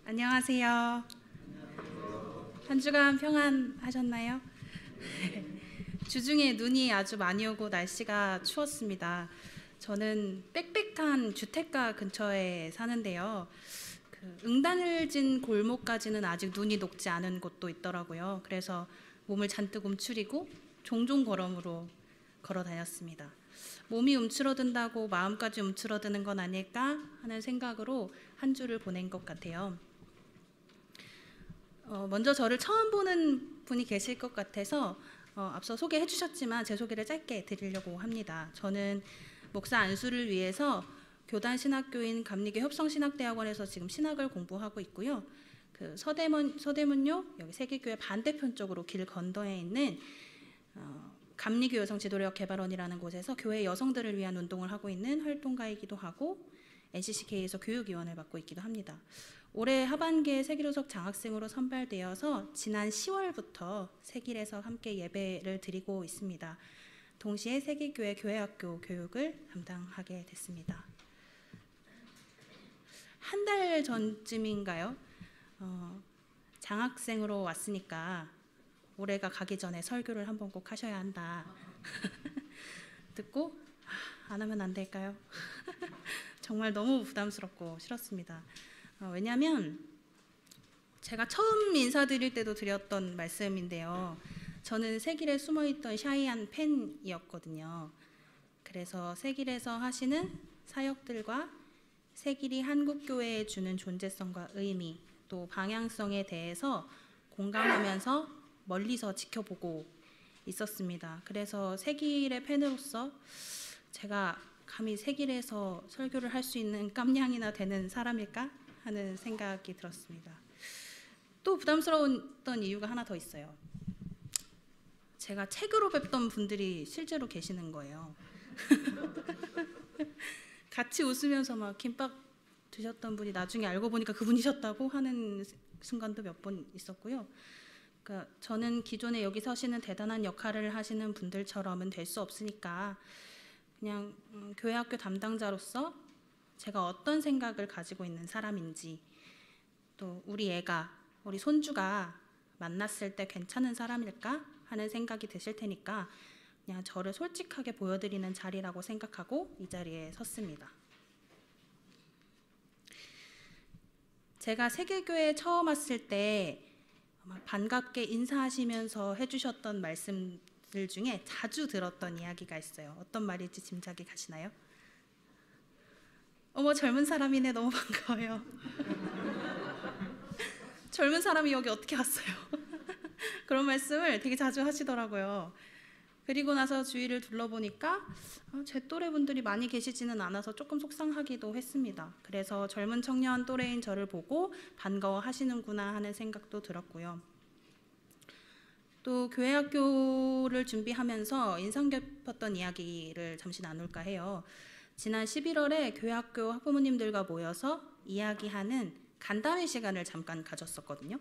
안녕하세요. 한 주간 평안하셨나요? 주중에 눈이 아주 많이 오고 날씨가 추웠습니다. 저는 빽빽한 주택가 근처에 사는데요. 응단을진 골목까지는 아직 눈이 녹지 않은 곳도 있더라고요. 그래서 몸을 잔뜩 움츠리고 종종 걸음으로 걸어 다녔습니다. 몸이 움츠러든다고 마음까지 움츠러드는 건 아닐까 하는 생각으로 한 주를 보낸 것 같아요. 먼저 저를 처음 보는 분이 계실 것 같아서 앞서 소개해 주셨지만 제 소개를 짧게 드리려고 합니다. 저는 목사 안수를 위해서 교단 신학교인 감리교 협성신학대학원에서 지금 신학을 공부하고 있고요. 서대문역 여기 세계교회 반대편 쪽으로 길 건너에 있는 감리교 여성지도력 개발원이라는 곳에서 교회 여성들을 위한 운동을 하고 있는 활동가이기도 하고 NCCK에서 교육위원을 맡고 있기도 합니다. 올해 하반기에 세길호석 장학생으로 선발되어서 지난 10월부터 세길에서 함께 예배를 드리고 있습니다. 동시에 세길교회 교회학교 교육을 담당하게 됐습니다. 한 달 전쯤인가요? 장학생으로 왔으니까 올해가 가기 전에 설교를 한번 꼭 하셔야 한다. 듣고 안 하면 안 될까요? 정말 너무 부담스럽고 싫었습니다. 왜냐하면 제가 처음 인사드릴 때도 드렸던 말씀인데요. 저는 세길에 숨어있던 샤이한 팬이었거든요. 그래서 세길에서 하시는 사역들과 세길이 한국교회에 주는 존재성과 의미 또 방향성에 대해서 공감하면서 멀리서 지켜보고 있었습니다. 그래서 세길의 팬으로서 제가 감히 세길에서 설교를 할 수 있는 깜냥이나 되는 사람일까 하는 생각이 들었습니다. 또 부담스러웠던 이유가 하나 더 있어요. 제가 책으로 뵙던 분들이 실제로 계시는 거예요. 같이 웃으면서 막 김밥 드셨던 분이 나중에 알고 보니까 그분이셨다고 하는 순간도 몇 번 있었고요. 그러니까 저는 기존에 여기 서시는 대단한 역할을 하시는 분들처럼은 될 수 없으니까 그냥 교회학교 담당자로서 제가 어떤 생각을 가지고 있는 사람인지 또 우리 손주가 만났을 때 괜찮은 사람일까 하는 생각이 드실 테니까 그냥 저를 솔직하게 보여드리는 자리라고 생각하고 이 자리에 섰습니다. 제가 세계교회에 처음 왔을 때 반갑게 인사하시면서 해주셨던 말씀들 중에 자주 들었던 이야기가 있어요. 어떤 말일지 짐작이 가시나요? 어머, 젊은 사람이네. 너무 반가워요. 젊은 사람이 여기 어떻게 왔어요? 그런 말씀을 되게 자주 하시더라고요. 그리고 나서 주위를 둘러보니까 제 또래 분들이 많이 계시지는 않아서 조금 속상하기도 했습니다. 그래서 젊은 청년 또래인 저를 보고 반가워 하시는구나 하는 생각도 들었고요. 또 교회학교를 준비하면서 인상 깊었던 이야기를 잠시 나눌까 해요. 지난 11월에 교회학교 학부모님들과 모여서 이야기하는 간담회 시간을 잠깐 가졌었거든요.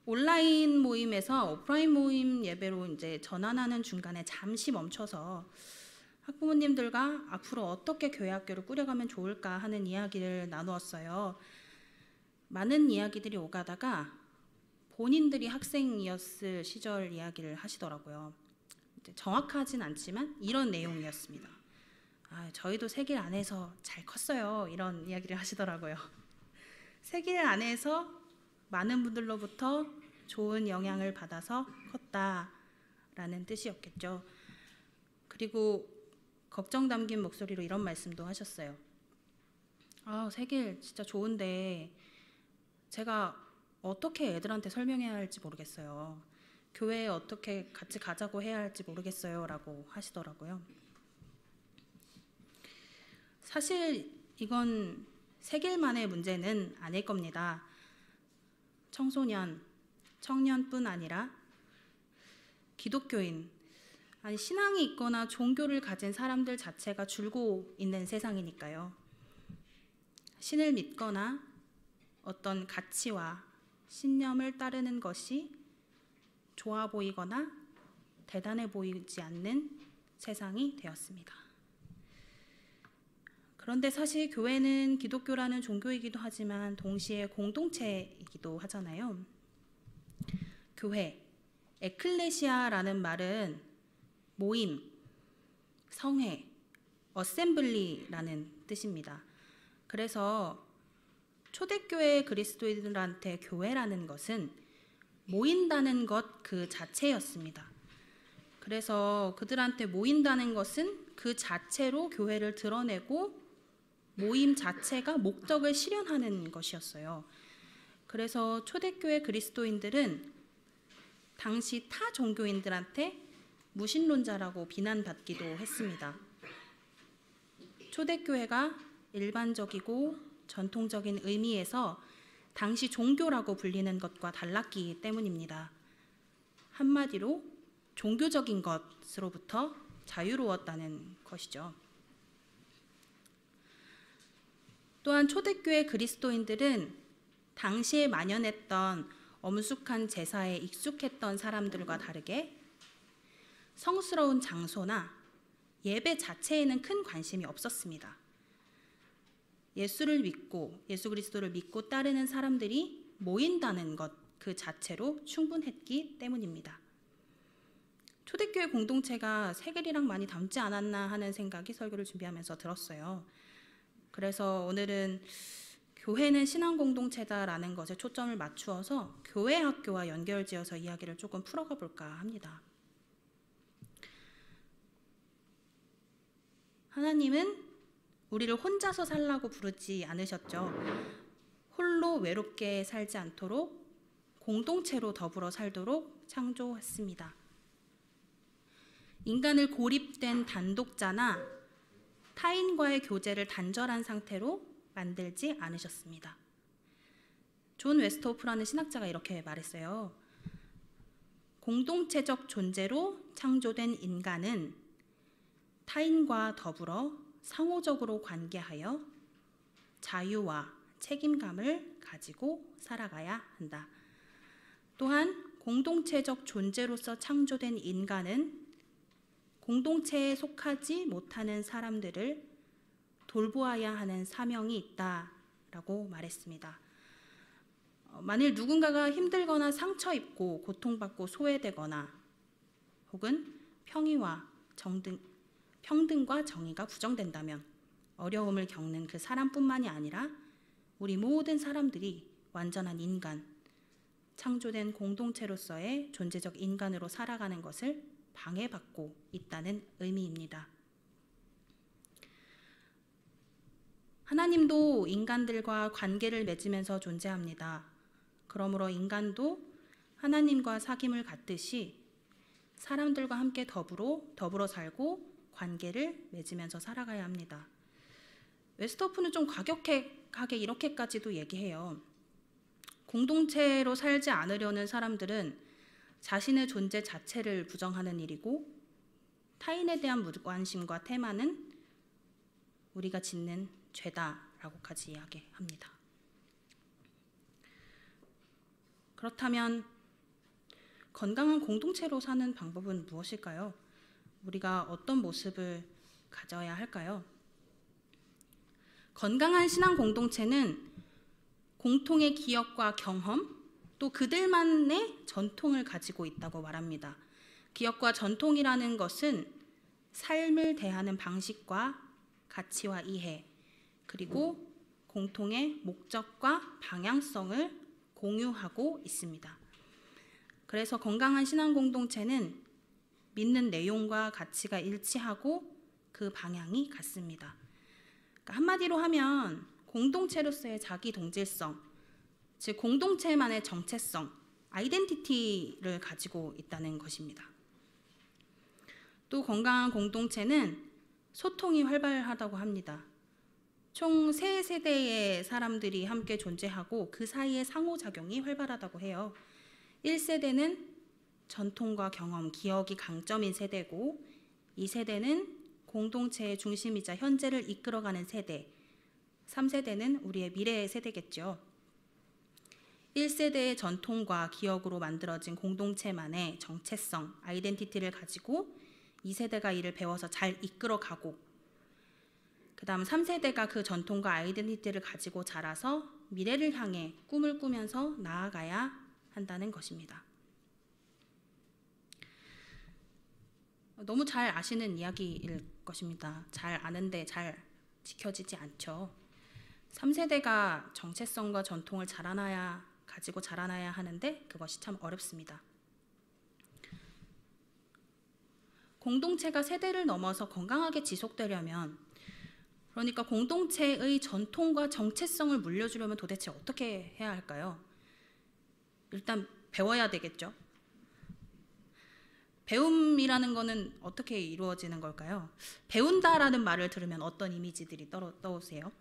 온라인 모임에서 오프라인 모임 예배로 이제 전환하는 중간에 잠시 멈춰서 학부모님들과 앞으로 어떻게 교회학교를 꾸려가면 좋을까 하는 이야기를 나누었어요. 많은 이야기들이 오가다가 본인들이 학생이었을 시절 이야기를 하시더라고요. 정확하진 않지만 이런 내용이었습니다. 저희도 세길 안에서 잘 컸어요. 이런 이야기를 하시더라고요. 세길 안에서 많은 분들로부터 좋은 영향을 받아서 컸다라는 뜻이었겠죠. 그리고 걱정 담긴 목소리로 이런 말씀도 하셨어요. 세길 진짜 좋은데 제가 어떻게 애들한테 설명해야 할지 모르겠어요. 교회에 어떻게 같이 가자고 해야 할지 모르겠어요. 라고 하시더라고요. 사실 이건 세길만의 문제는 아닐 겁니다. 청소년, 청년뿐 아니라 기독교인, 신앙이 있거나 종교를 가진 사람들 자체가 줄고 있는 세상이니까요. 신을 믿거나 어떤 가치와 신념을 따르는 것이 좋아 보이거나 대단해 보이지 않는 세상이 되었습니다. 그런데 사실 교회는 기독교라는 종교이기도 하지만 동시에 공동체이기도 하잖아요. 교회, 에클레시아라는 말은 모임, 성회, 어셈블리라는 뜻입니다. 그래서 초대교회 그리스도인들한테 교회라는 것은 모인다는 것 그 자체였습니다. 그래서 그들한테 모인다는 것은 그 자체로 교회를 드러내고 모임 자체가 목적을 실현하는 것이었어요. 그래서 초대교회 그리스도인들은 당시 타 종교인들한테 무신론자라고 비난받기도 했습니다. 초대교회가 일반적이고 전통적인 의미에서 당시 종교라고 불리는 것과 달랐기 때문입니다. 한마디로 종교적인 것으로부터 자유로웠다는 것이죠. 또한 초대교회 그리스도인들은 당시에 만연했던 엄숙한 제사에 익숙했던 사람들과 다르게 성스러운 장소나 예배 자체에는 큰 관심이 없었습니다. 예수를 믿고 예수 그리스도를 믿고 따르는 사람들이 모인다는 것 그 자체로 충분했기 때문입니다. 초대교회 공동체가 세겔이랑 많이 닮지 않았나 하는 생각이 설교를 준비하면서 들었어요. 그래서 오늘은 교회는 신앙 공동체다라는 것에 초점을 맞추어서 교회 학교와 연결지어서 이야기를 조금 풀어가 볼까 합니다. 하나님은 우리를 혼자서 살라고 부르지 않으셨죠. 홀로 외롭게 살지 않도록 공동체로 더불어 살도록 창조했습니다. 인간을 고립된 단독자나 타인과의 교제를 단절한 상태로 만들지 않으셨습니다. 존 웨스트호프라는 신학자가 이렇게 말했어요. 공동체적 존재로 창조된 인간은 타인과 더불어 상호적으로 관계하여 자유와 책임감을 가지고 살아가야 한다. 또한 공동체적 존재로서 창조된 인간은 공동체에 속하지 못하는 사람들을 돌보아야 하는 사명이 있다라고 말했습니다. 만일 누군가가 힘들거나 상처 입고 고통받고 소외되거나 혹은 평등과 정의가 부정된다면 어려움을 겪는 그 사람뿐만이 아니라 우리 모든 사람들이 완전한 인간, 창조된 공동체로서의 존재적 인간으로 살아가는 것을 방해받고 있다는 의미입니다. 하나님도 인간들과 관계를 맺으면서 존재합니다. 그러므로 인간도 하나님과 사귐을 갖듯이 사람들과 함께 더불어 살고 관계를 맺으면서 살아가야 합니다. 웨스트호프는 좀 과격하게 이렇게까지도 얘기해요. 공동체로 살지 않으려는 사람들은 자신의 존재 자체를 부정하는 일이고 타인에 대한 무관심과 태만은 우리가 짓는 죄다라고까지 이야기합니다. 그렇다면 건강한 공동체로 사는 방법은 무엇일까요? 우리가 어떤 모습을 가져야 할까요? 건강한 신앙 공동체는 공통의 기억과 경험, 또 그들만의 전통을 가지고 있다고 말합니다. 기억과 전통이라는 것은 삶을 대하는 방식과 가치와 이해, 그리고 공통의 목적과 방향성을 공유하고 있습니다. 그래서 건강한 신앙 공동체는 믿는 내용과 가치가 일치하고 그 방향이 같습니다. 그러니까 한마디로 하면 공동체로서의 자기 동질성, 즉 공동체만의 정체성, 아이덴티티를 가지고 있다는 것입니다. 또 건강한 공동체는 소통이 활발하다고 합니다. 총 3세대의 사람들이 함께 존재하고 그 사이의 상호작용이 활발하다고 해요. 1세대는 전통과 경험, 기억이 강점인 세대고 2세대는 공동체의 중심이자 현재를 이끌어가는 세대, 3세대는 우리의 미래의 세대겠죠. 1세대의 전통과 기억으로 만들어진 공동체만의 정체성, 아이덴티티를 가지고 2세대가 이를 배워서 잘 이끌어가고 그다음 3세대가 그 전통과 아이덴티티를 가지고 자라서 미래를 향해 꿈을 꾸면서 나아가야 한다는 것입니다. 너무 잘 아시는 이야기일 것입니다. 잘 아는데 잘 지켜지지 않죠. 3세대가 정체성과 전통을 가지고 자라나야 하는데 그것이 참 어렵습니다. 공동체가 세대를 넘어서 건강하게 지속되려면, 그러니까 공동체의 전통과 정체성을 물려주려면 도대체 어떻게 해야 할까요? 일단 배워야 되겠죠. 배움이라는 거는 어떻게 이루어지는 걸까요? 배운다라는 말을 들으면 어떤 이미지들이 떠오르세요?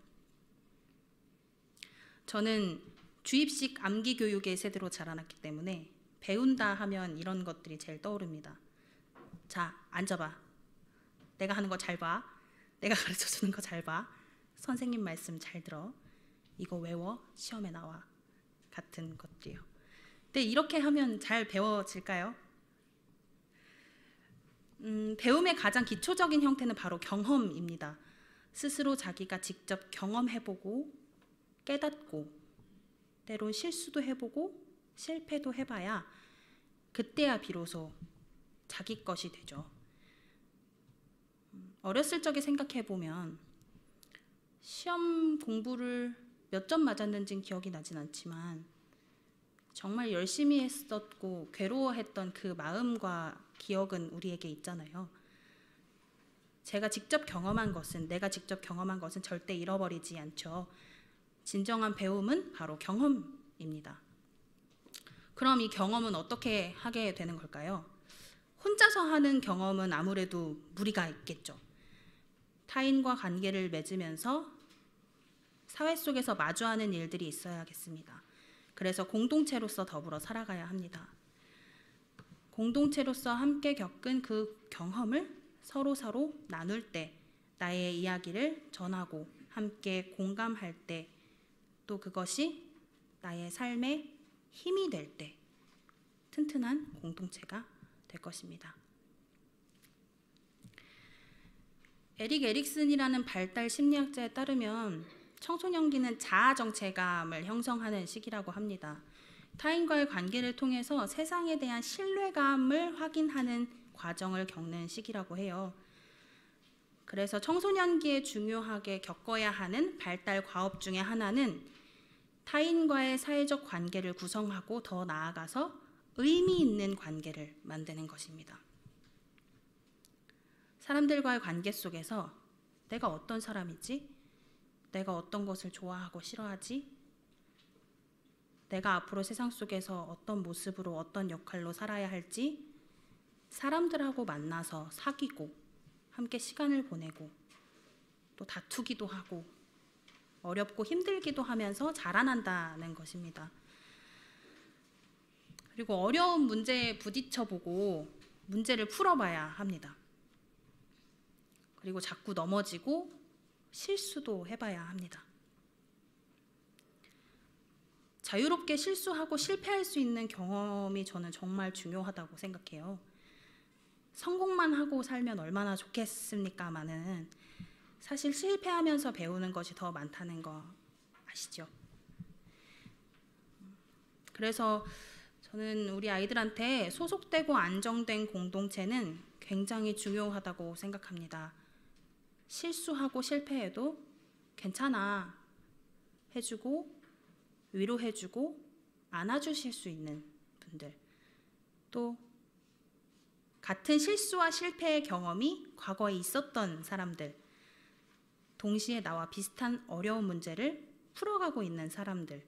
저는 주입식 암기 교육의 세대로 자라났기 때문에 배운다 하면 이런 것들이 제일 떠오릅니다. 자, 앉아봐. 내가 하는 거 잘 봐. 내가 가르쳐주는 거 잘 봐. 선생님 말씀 잘 들어. 이거 외워. 시험에 나와. 같은 것들이요. 근데 이렇게 하면 잘 배워질까요? 배움의 가장 기초적인 형태는 바로 경험입니다. 스스로 자기가 직접 경험해보고 깨닫고 때론 실수도 해보고 실패도 해봐야 그때야 비로소 자기 것이 되죠. 어렸을 적에 생각해보면 시험 공부를 몇 점 맞았는지는 기억이 나진 않지만 정말 열심히 했었고 괴로워했던 그 마음과 기억은 우리에게 있잖아요. 내가 직접 경험한 것은 절대 잃어버리지 않죠. 진정한 배움은 바로 경험입니다. 그럼 이 경험은 어떻게 하게 되는 걸까요? 혼자서 하는 경험은 아무래도 무리가 있겠죠. 타인과 관계를 맺으면서 사회 속에서 마주하는 일들이 있어야겠습니다. 그래서 공동체로서 더불어 살아가야 합니다. 공동체로서 함께 겪은 그 경험을 서로 나눌 때, 나의 이야기를 전하고 함께 공감할 때, 또 그것이 나의 삶의 힘이 될 때 튼튼한 공동체가 될 것입니다. 에릭 에릭슨이라는 발달 심리학자에 따르면 청소년기는 자아 정체감을 형성하는 시기라고 합니다. 타인과의 관계를 통해서 세상에 대한 신뢰감을 확인하는 과정을 겪는 시기라고 해요. 그래서 청소년기에 중요하게 겪어야 하는 발달 과업 중에 하나는 타인과의 사회적 관계를 구성하고 더 나아가서 의미 있는 관계를 만드는 것입니다. 사람들과의 관계 속에서 내가 어떤 사람이지? 내가 어떤 것을 좋아하고 싫어하지? 내가 앞으로 세상 속에서 어떤 모습으로 어떤 역할로 살아야 할지 사람들하고 만나서 사귀고 함께 시간을 보내고 또 다투기도 하고 어렵고 힘들기도 하면서 자라난다는 것입니다. 그리고 어려운 문제에 부딪혀보고 문제를 풀어봐야 합니다. 그리고 자꾸 넘어지고 실수도 해봐야 합니다. 자유롭게 실수하고 실패할 수 있는 경험이 저는 정말 중요하다고 생각해요. 성공만 하고 살면 얼마나 좋겠습니까마는 사실 실패하면서 배우는 것이 더 많다는 거 아시죠? 그래서 저는 우리 아이들한테 소속되고 안정된 공동체는 굉장히 중요하다고 생각합니다. 실수하고 실패해도 괜찮아 해주고 위로해주고 안아주실 수 있는 분들, 또 같은 실수와 실패의 경험이 과거에 있었던 사람들, 동시에 나와 비슷한 어려운 문제를 풀어가고 있는 사람들이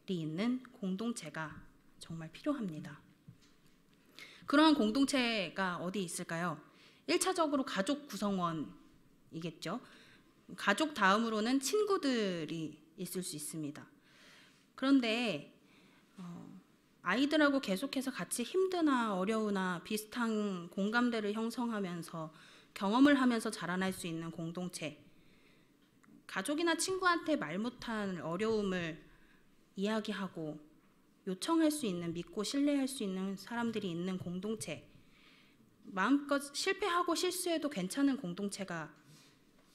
있는 공동체가 정말 필요합니다. 그러한 공동체가 어디 있을까요? 1차적으로 가족 구성원이겠죠. 가족 다음으로는 친구들이 있을 수 있습니다. 그런데 아이들하고 계속해서 같이 힘드나 어려우나 비슷한 공감대를 형성하면서 경험을 하면서 자라날 수 있는 공동체, 가족이나 친구한테 말 못한 어려움을 이야기하고 요청할 수 있는, 믿고 신뢰할 수 있는 사람들이 있는 공동체, 마음껏 실패하고 실수해도 괜찮은 공동체가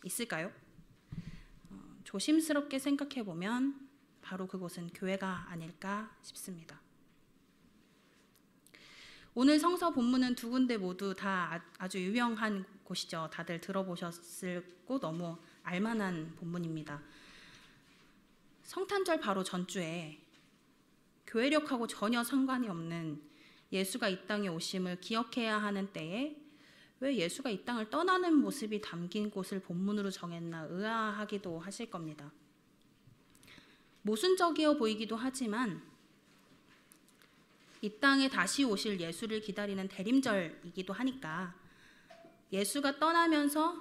있을까요? 조심스럽게 생각해 보면 바로 그곳은 교회가 아닐까 싶습니다. 오늘 성서 본문은 두 군데 모두 다 아주 유명한 곳이죠. 다들 들어보셨고 너무 알만한 본문입니다. 성탄절 바로 전주에 교회력하고 전혀 상관이 없는 예수가 이 땅에 오심을 기억해야 하는 때에 왜 예수가 이 땅을 떠나는 모습이 담긴 곳을 본문으로 정했나 의아하기도 하실 겁니다. 모순적이어 보이기도 하지만 이 땅에 다시 오실 예수를 기다리는 대림절이기도 하니까 예수가 떠나면서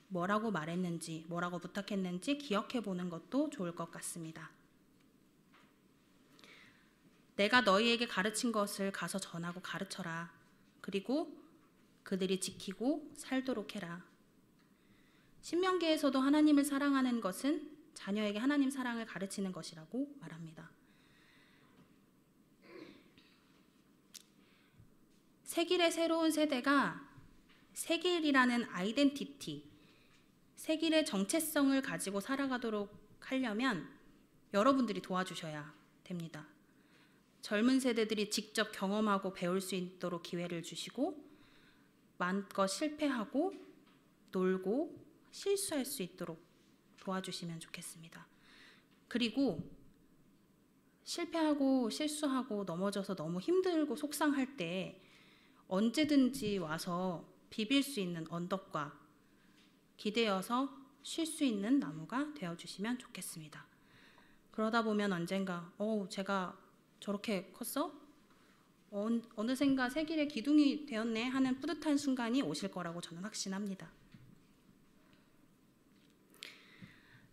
뭐라고 말했는지, 뭐라고 부탁했는지 기억해 보는 것도 좋을 것 같습니다. 내가 너희에게 가르친 것을 가서 전하고 가르쳐라. 그리고 그들이 지키고 살도록 해라. 신명기에서도 하나님을 사랑하는 것은 자녀에게 하나님 사랑을 가르치는 것이라고 말합니다. 세길의 새로운 세대가 세길이라는 아이덴티티, 세길의 정체성을 가지고 살아가도록 하려면 여러분들이 도와주셔야 됩니다. 젊은 세대들이 직접 경험하고 배울 수 있도록 기회를 주시고 마음껏 실패하고 놀고 실수할 수 있도록 도와주시면 좋겠습니다. 그리고 실패하고 실수하고 넘어져서 너무 힘들고 속상할 때 언제든지 와서 비빌 수 있는 언덕과 기대어서 쉴 수 있는 나무가 되어주시면 좋겠습니다. 그러다 보면 언젠가 제가 저렇게 컸어? 어느샌가 세길의 기둥이 되었네 하는 뿌듯한 순간이 오실 거라고 저는 확신합니다.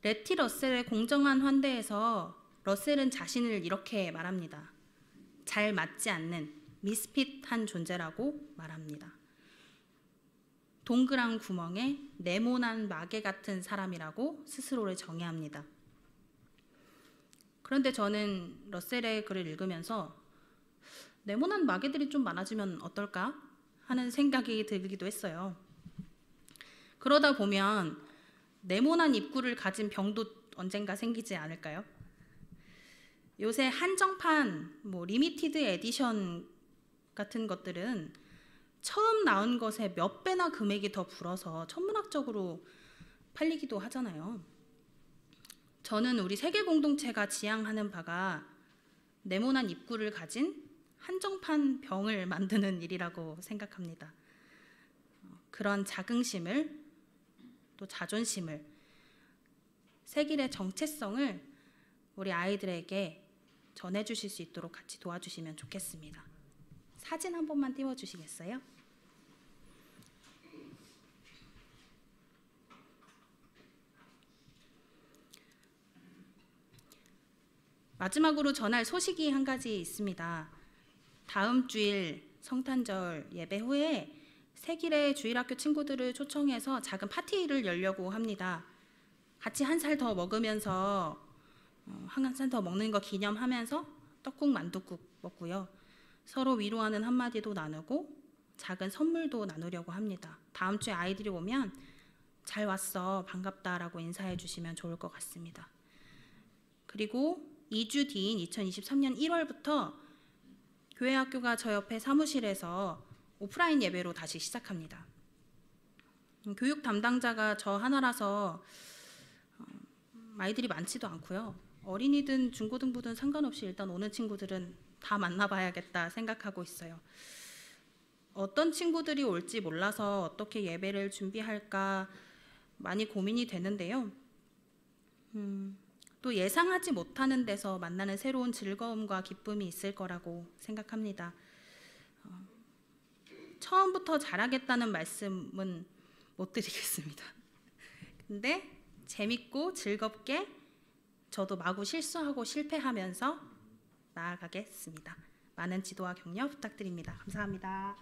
레티 러셀의 공정한 환대에서 러셀은 자신을 이렇게 말합니다. 잘 맞지 않는 미스핏한 존재라고 말합니다. 동그란 구멍에 네모난 마개 같은 사람이라고 스스로를 정의합니다. 그런데 저는 러셀의 글을 읽으면서 네모난 마개들이 좀 많아지면 어떨까 하는 생각이 들기도 했어요. 그러다 보면 네모난 입구를 가진 병도 언젠가 생기지 않을까요? 요새 한정판, 리미티드 에디션 같은 것들은 처음 나온 것에 몇 배나 금액이 더 불어서 천문학적으로 팔리기도 하잖아요. 저는 우리 세계 공동체가 지향하는 바가 네모난 입구를 가진 한정판 병을 만드는 일이라고 생각합니다. 그런 자긍심을 또 자존심을 세길의 정체성을 우리 아이들에게 전해주실 수 있도록 같이 도와주시면 좋겠습니다. 사진 한 번만 띄워주시겠어요? 마지막으로 전할 소식이 한 가지 있습니다. 다음 주일 성탄절 예배 후에 세길의 주일학교 친구들을 초청해서 작은 파티를 열려고 합니다. 같이 한 살 더 먹으면서 한 살 더 먹는 거 기념하면서 떡국 만둣국 먹고요. 서로 위로하는 한마디도 나누고 작은 선물도 나누려고 합니다. 다음 주에 아이들이 오면 잘 왔어, 반갑다라고 인사해 주시면 좋을 것 같습니다. 그리고 2주 뒤인 2023년 1월부터 교회 학교가 저 옆에 사무실에서 오프라인 예배로 다시 시작합니다. 교육 담당자가 저 하나라서 아이들이 많지도 않고요. 어린이든 중고등부든 상관없이 일단 오는 친구들은 다 만나봐야겠다 생각하고 있어요. 어떤 친구들이 올지 몰라서 어떻게 예배를 준비할까 많이 고민이 되는데요. 또 예상하지 못하는 데서 만나는 새로운 즐거움과 기쁨이 있을 거라고 생각합니다. 처음부터 잘하겠다는 말씀은 못 드리겠습니다. 근데 재밌고 즐겁게 저도 마구 실수하고 실패하면서 나아가겠습니다. 많은 지도와 격려 부탁드립니다. 감사합니다.